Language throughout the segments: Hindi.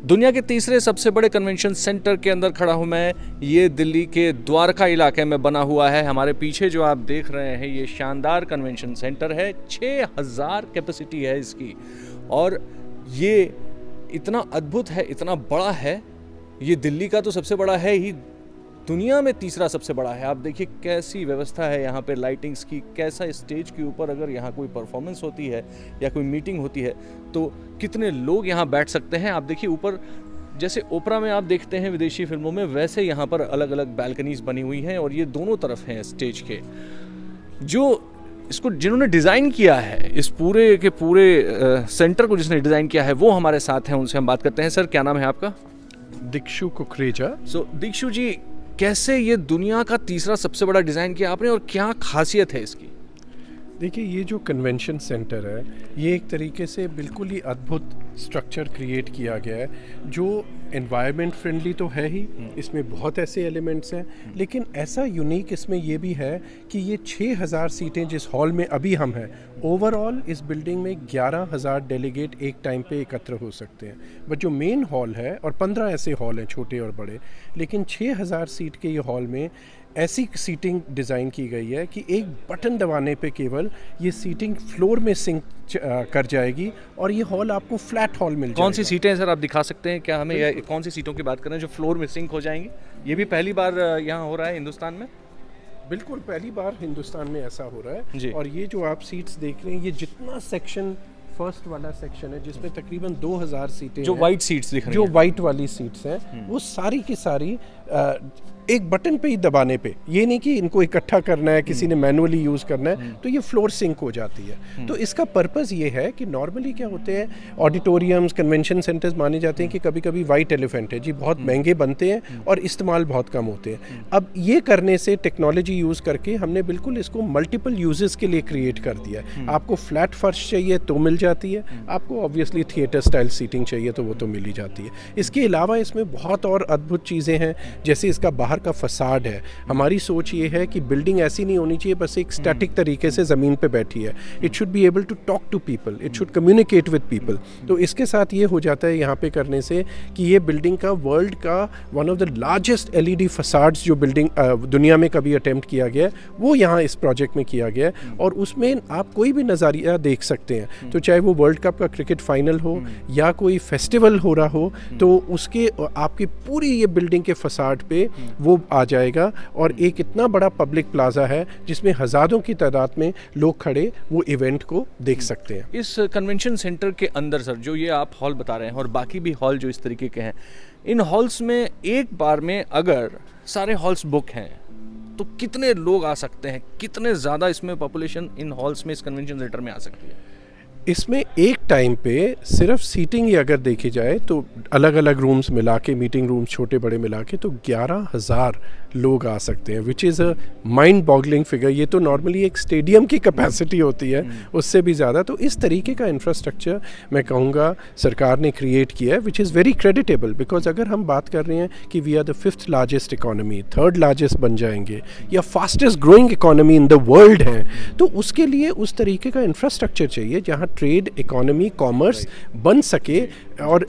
दुनिया के तीसरे सबसे बड़े कन्वेंशन सेंटर के अंदर खड़ा हूँ मैं। ये दिल्ली के द्वारका इलाके में बना हुआ है। हमारे पीछे जो आप देख रहे हैं ये शानदार कन्वेंशन सेंटर है। 6000 कैपेसिटी है इसकी और ये इतना अद्भुत है, इतना बड़ा है। ये दिल्ली का तो सबसे बड़ा है ही, दुनिया में तीसरा सबसे बड़ा है। आप देखिए कैसी व्यवस्था है यहाँ पे लाइटिंग्स की, कैसा स्टेज के ऊपर अगर यहाँ कोई परफॉर्मेंस होती है या कोई मीटिंग होती है तो कितने लोग यहाँ बैठ सकते हैं। आप देखिए ऊपर जैसे ओपरा में आप देखते हैं विदेशी फिल्मों में, वैसे यहाँ पर अलग अलग बैल्कनीज बनी हुई हैं और ये दोनों तरफ हैं स्टेज के। जो इसको जिन्होंने डिज़ाइन किया है, इस पूरे के पूरे सेंटर को जिसने डिज़ाइन किया है वो हमारे साथ हैं, उनसे हम बात करते हैं। सर क्या नाम है आपका? दीक्षु कुकरेजा। दीक्षु जी, कैसे ये दुनिया का तीसरा सबसे बड़ा डिज़ाइन किया आपने और क्या खासियत है इसकी? देखिए, ये जो कन्वेंशन सेंटर है ये एक तरीके से बिल्कुल ही अद्भुत स्ट्रक्चर क्रिएट किया गया है जो एनवायरनमेंट फ्रेंडली तो है ही, इसमें बहुत ऐसे एलिमेंट्स हैं, लेकिन ऐसा यूनिक इसमें ये भी है कि ये 6000 सीटें जिस हॉल में अभी हम हैं, ओवरऑल इस बिल्डिंग में 11000 डेलीगेट एक टाइम पे एकत्र हो सकते हैं। बट जो मेन हॉल है, और 15 ऐसे हॉल हैं छोटे और बड़े, लेकिन 6000 सीट के ये हॉल में ऐसी सीटिंग डिज़ाइन की गई है कि एक बटन दबाने पे केवल ये सीटिंग फ्लोर में सिंक कर जाएगी और ये हॉल आपको फ्लैट हॉल मिल जाएगा। कौन सी सीटें हैं सर, आप दिखा सकते हैं क्या हमें? कौन सी सीटों की बात कर रहे हैं जो फ्लोर में सिंक हो जाएंगी? ये भी पहली बार यहाँ हो रहा है हिंदुस्तान में? बिल्कुल पहली बार हिंदुस्तान में ऐसा हो रहा है जी। और ये जो आप सीट्स देख रहे हैं, ये जितना सेक्शन फर्स्ट वाला सेक्शन है जिसमें तकरीबन 2000 सीटें जो वाइट सीट्स दिख रही जो हैं, वाइट वाली सीट्स हैं, वो सारी की सारी एक बटन पे ही दबाने पे, ये नहीं कि इनको इकट्ठा करना है, किसी ने मैनुअली यूज़ करना है, तो ये फ्लोर सिंक हो जाती है। तो इसका पर्पस ये है कि नॉर्मली क्या होते हैं ऑडिटोरियम्स, कन्वेंशन सेंटर्स माने जाते हैं कि कभी कभी वाइट एलिफेंट है जी, बहुत महंगे बनते हैं और इस्तेमाल बहुत कम होते हैं। अब ये करने से टेक्नोलॉजी यूज़ करके हमने बिल्कुल इसको मल्टीपल यूजेस के लिए क्रिएट कर दिया। आपको फ्लैट फर्श चाहिए तो मिल जाती है, आपको ऑब्वियसली थिएटर स्टाइल सीटिंग चाहिए तो वो तो मिल ही जाती है। इसके अलावा इसमें बहुत और अद्भुत चीज़ें हैं, जैसे इसका बाहर का फसाड है। हमारी सोच ये है कि बिल्डिंग ऐसी नहीं होनी चाहिए बस एक स्टैटिक तरीके से ज़मीन पे बैठी है। It should be able to talk to people, it should communicate with people. तो इसके साथ ये हो जाता है यहाँ पे करने से कि ये बिल्डिंग का वर्ल्ड का one of the largest LED facades जो बिल्डिंग दुनिया में कभी अटेम्प्ट किया गया है वो यहाँ इस प्रोजेक्ट में किया गया है और उसमें आप कोई भी नज़ारिया देख सकते हैं। तो चाहे वो वर्ल्ड कप का क्रिकेट फाइनल हो या कोई फेस्टिवल हो रहा हो, तो उसके आपकी पूरी ये बिल्डिंग के फसाड पे वो आ जाएगा और एक इतना बड़ा पब्लिक प्लाजा है जिसमें हज़ारों की तादाद में लोग खड़े वो इवेंट को देख सकते हैं। इस कन्वेंशन सेंटर के अंदर सर जो ये आप हॉल बता रहे हैं और बाकी भी हॉल जो इस तरीके के हैं, इन हॉल्स में एक बार में अगर सारे हॉल्स बुक हैं तो कितने लोग आ सकते हैं? कितने ज़्यादा इसमें पॉपुलेशन इन हॉल्स में, इस कन्वेंशन सेंटर में आ सकती है? इसमें एक टाइम पे सिर्फ सीटिंग ही अगर देखी जाए तो अलग अलग रूम्स मिला के, मीटिंग रूम्स छोटे बड़े मिला के, तो 11000 लोग आ सकते हैं, which is a mind boggling figure. ये तो नॉर्मली एक स्टेडियम की कैपेसिटी होती है, उससे भी ज़्यादा। तो इस तरीके का इंफ्रास्ट्रक्चर मैं कहूँगा सरकार ने क्रिएट किया है, which is very creditable. Because अगर हम बात कर रहे हैं कि we are the 5th largest economy, 3rd largest बन जाएंगे या fastest growing economy in the world हैं, तो उसके लिए उस तरीके का इंफ्रास्ट्रक्चर चाहिए जहाँ ट्रेड, इकोनॉमी, कॉमर्स बन सके और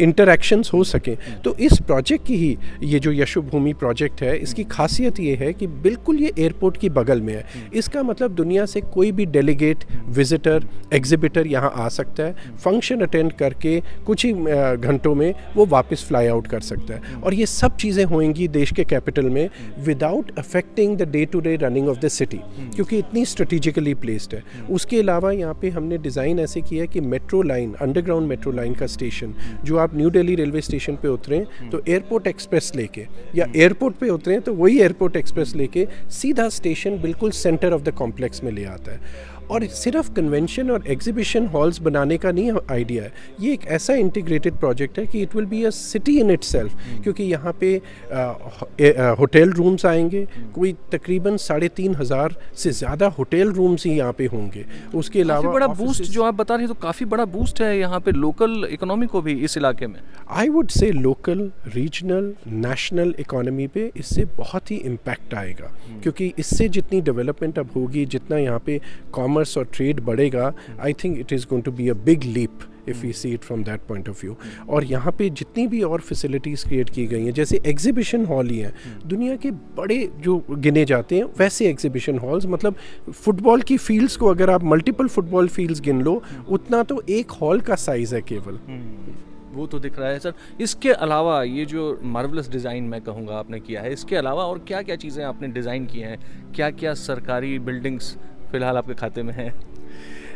इंटरैक्शंस हो सके। तो इस प्रोजेक्ट की ही, ये जो यशोभूमि प्रोजेक्ट है, इसकी खासियत ये है कि बिल्कुल ये एयरपोर्ट की बगल में है। इसका मतलब दुनिया से कोई भी डेलीगेट, विजिटर, एग्जिबिटर यहाँ आ सकता है, फंक्शन अटेंड करके कुछ ही घंटों में वो वापस फ्लाई आउट कर सकता है। और ये सब चीज़ें होंगी देश के कैपिटल में without affecting the day to day running of the city, क्योंकि इतनी स्ट्रेटिजिकली प्लेस्ड है। उसके अलावा यहाँ पे हमने डिज़ाइन ऐसे किया है कि metro line, underground metro line का स्टेशन, जो आप न्यू दिल्ली रेलवे स्टेशन पे उतरें तो एयरपोर्ट एक्सप्रेस लेके, या एयरपोर्ट पे उतरें तो वही एयरपोर्ट एक्सप्रेस लेके सीधा स्टेशन बिल्कुल सेंटर ऑफ द कॉम्प्लेक्स में ले आता है। और सिर्फ कन्वेंशन और एग्जीबिशन हॉल्स बनाने का नहीं आइडिया है, ये एक ऐसा इंटीग्रेटेड प्रोजेक्ट है कि it will be a city in itself, क्योंकि यहाँ पे होटल रूम्स आएंगे, कोई तकरीबन 3500 से ज़्यादा होटल रूम्स ही यहाँ पे होंगे। उसके अलावा बड़ा बूस्ट जो आप बता रहे हैं, तो काफ़ी बड़ा बूस्ट है यहाँ पे लोकल इकोनॉमी को भी इस इलाके में। I would say local, regional, national economy पे इससे बहुत ही इम्पैक्ट आएगा, क्योंकि इससे जितनी डेवलपमेंट अब होगी, जितना यहाँ पे कॉमर्स और ट्रेड बढ़ेगा, I think it is going to be a big leap if we see it from that point of view. और यहाँ पे जितनी भी और फैसिलिटीज़ क्रिएट की गई हैं, जैसे एग्जीबिशन हॉल ही हैं, दुनिया के बड़े जो गिने जाते हैं वैसे एग्जीबिशन हॉल्स, मतलब फुटबॉल की फील्ड्स को अगर आप मल्टीपल फुटबॉल फील्ड्स गिन लो, उतना तो एक हॉल का साइज़ है केवल। वो तो दिख रहा है सर। इसके अलावा ये जो मार्वलस डिज़ाइन मैं कहूँगा आपने किया है, इसके अलावा और क्या क्या चीज़ें आपने डिज़ाइन की हैं, क्या क्या सरकारी बिल्डिंग्स फ़िलहाल आपके खाते में हैं?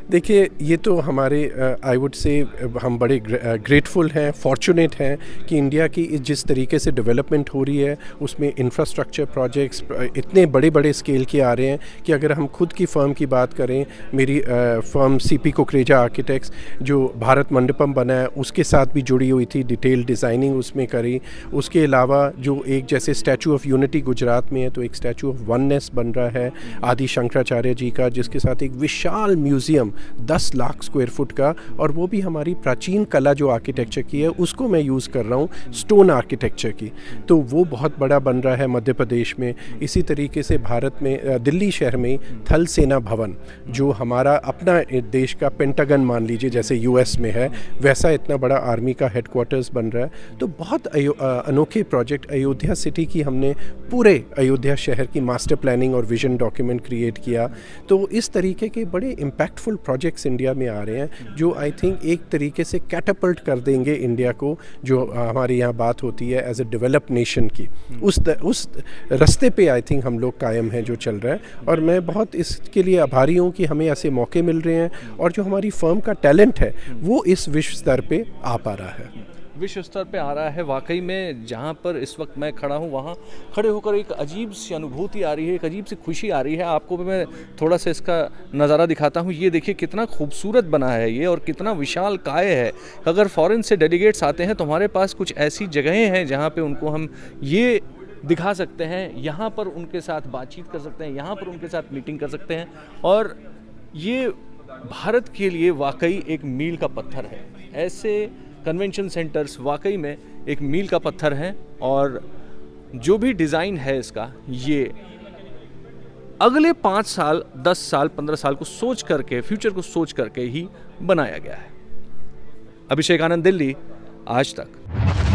देखिए, ये तो हमारे आई वुड से हम बड़े ग्रेटफुल हैं, फॉर्चुनेट हैं कि इंडिया की जिस तरीके से डेवलपमेंट हो रही है उसमें इंफ्रास्ट्रक्चर प्रोजेक्ट्स इतने बड़े बड़े स्केल के आ रहे हैं कि अगर हम खुद की फ़र्म की बात करें, मेरी फ़र्म सीपी कुकरेजा आर्किटेक्ट्स जो भारत मंडपम बना है उसके साथ भी जुड़ी हुई थी, डिटेल डिज़ाइनिंग उसमें करी। उसके अलावा जो एक जैसे स्टैचू ऑफ यूनिटी गुजरात में है, तो एक स्टैचू ऑफ वननेस बन रहा है आदि शंकराचार्य जी का, जिसके साथ एक विशाल म्यूज़ियम 10 लाख स्क्वायर फुट का, और वो भी हमारी प्राचीन कला जो आर्किटेक्चर की है उसको मैं यूज़ कर रहा हूँ, स्टोन आर्किटेक्चर की, तो वो बहुत बड़ा बन रहा है मध्य प्रदेश में। इसी तरीके से भारत में दिल्ली शहर में थल सेना भवन जो हमारा अपना देश का पेंटागन मान लीजिए जैसे यूएस में है, वैसा इतना बड़ा आर्मी का हेडक्वार्टर्स बन रहा है। तो बहुत अनोखे प्रोजेक्ट, अयोध्या सिटी की हमने पूरे अयोध्या शहर की मास्टर प्लानिंग और विजन डॉक्यूमेंट क्रिएट किया। तो इस तरीके के बड़े इम्पैक्टफुल प्रोजेक्ट्स इंडिया में आ रहे हैं जो आई थिंक एक तरीके से कैटापल्ट कर देंगे इंडिया को, जो हमारे यहाँ बात होती है एज ए डेवलप्ड नेशन की, उस रास्ते पे आई थिंक हम लोग कायम हैं जो चल रहा है। और मैं बहुत इसके लिए आभारी हूँ कि हमें ऐसे मौके मिल रहे हैं और जो हमारी फर्म का टैलेंट है वो इस विश्व स्तर पे आ पा रहा है, विश्व स्तर पे आ रहा है। वाकई में जहाँ पर इस वक्त मैं खड़ा हूँ वहाँ खड़े होकर एक अजीब सी अनुभूति आ रही है, एक अजीब सी खुशी आ रही है। आपको भी मैं थोड़ा सा इसका नज़ारा दिखाता हूँ। ये देखिए कितना खूबसूरत बना है ये, और कितना विशाल काय है। अगर फॉरेन से डेलीगेट्स आते हैं तो हमारे पास कुछ ऐसी जगहें हैं जहाँ पर उनको हम ये दिखा सकते हैं, यहाँ पर उनके साथ बातचीत कर सकते हैं, यहाँ पर उनके साथ मीटिंग कर सकते हैं। और ये भारत के लिए वाकई एक मील का पत्थर है। ऐसे कन्वेंशन सेंटर्स वाकई में एक मील का पत्थर हैं, और जो भी डिज़ाइन है इसका, ये अगले 5 साल, 10 साल, 15 साल को सोच करके, फ्यूचर को सोच करके ही बनाया गया है। अभिषेक आनंद, दिल्ली, आज तक।